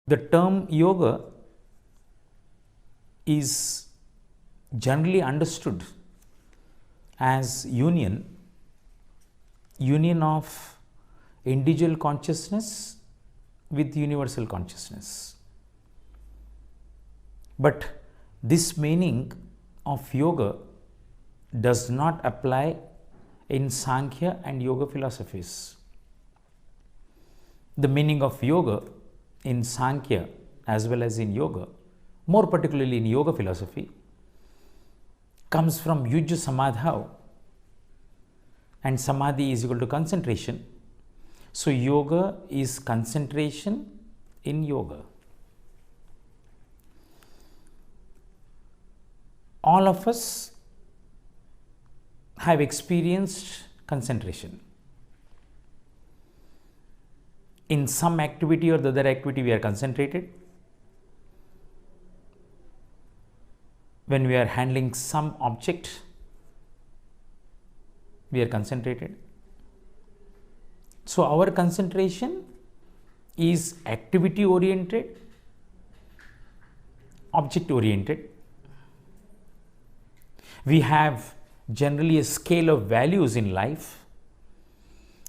The term yoga is generally understood as union of individual consciousness with universal consciousness. But this meaning of yoga does not apply in Sankhya and yoga philosophies. The meaning of yoga in Sankhya as well as in yoga, more particularly in yoga philosophy, comes from Yujya Samadhau, and Samadhi is equal to concentration. So yoga is concentration in yoga. All of us have experienced concentration. In some activity or the other activity, we are concentrated. When we are handling some object, we are concentrated. So our concentration is activity oriented, object oriented. We have generally a scale of values in life,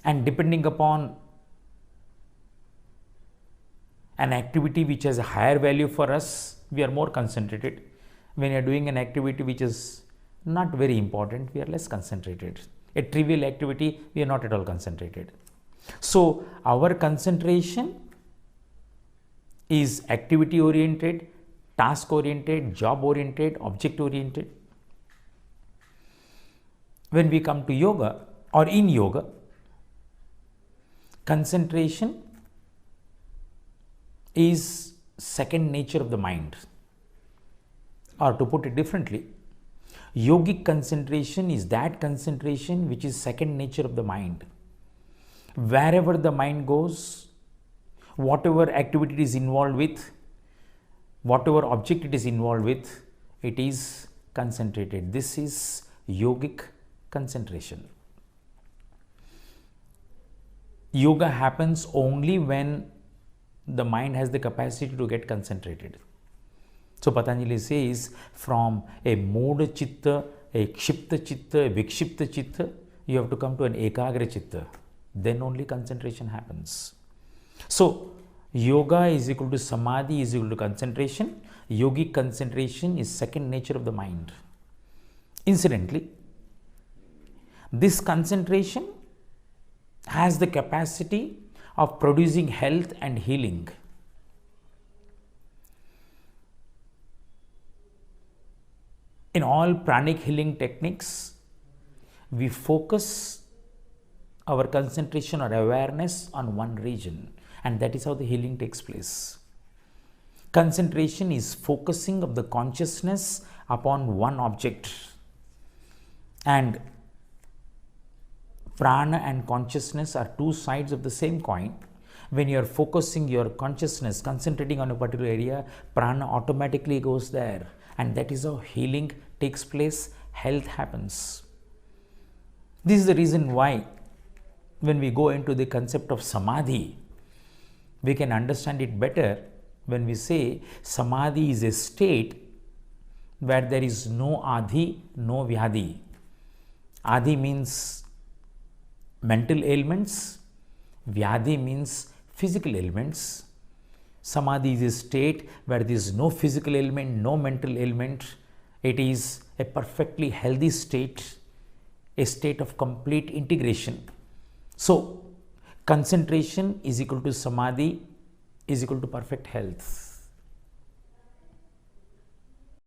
and depending upon an activity which has a higher value for us, we are more concentrated. When you are doing an activity which is not very important, we are less concentrated. A trivial activity, we are not at all concentrated. So our concentration is activity oriented, task oriented, job oriented, object oriented. When we come to yoga or in yoga, concentration is second nature of the mind. Or to put it differently, yogic concentration is that concentration which is second nature of the mind. Wherever the mind goes, whatever activity it is involved with, whatever object it is involved with, it is concentrated. This is yogic concentration. Yoga happens only when the mind has the capacity to get concentrated. So Patanjali says, from a mood chitta, a kshipta chitta, a vikshipta chitta, you have to come to an ekagra chitta. Then only concentration happens. So yoga is equal to samadhi is equal to concentration. Yogic concentration is second nature of the mind. Incidentally, this concentration has the capacity of producing health and healing. In all pranic healing techniques, we focus our concentration or awareness on one region, and that is how the healing takes place. Concentration is focusing of the consciousness upon one object, and prana and consciousness are two sides of the same coin. When you are focusing your consciousness, concentrating on a particular area, prana automatically goes there, and that is how healing takes place, health happens. This is the reason why when we go into the concept of samadhi, we can understand it better when we say samadhi is a state where there is no adi, no vyadi. Adi means mental ailments, vyadi means physical ailments. Samadhi is a state where there is no physical ailment, no mental ailment. It is a perfectly healthy state, a state of complete integration. So concentration is equal to samadhi is equal to perfect health.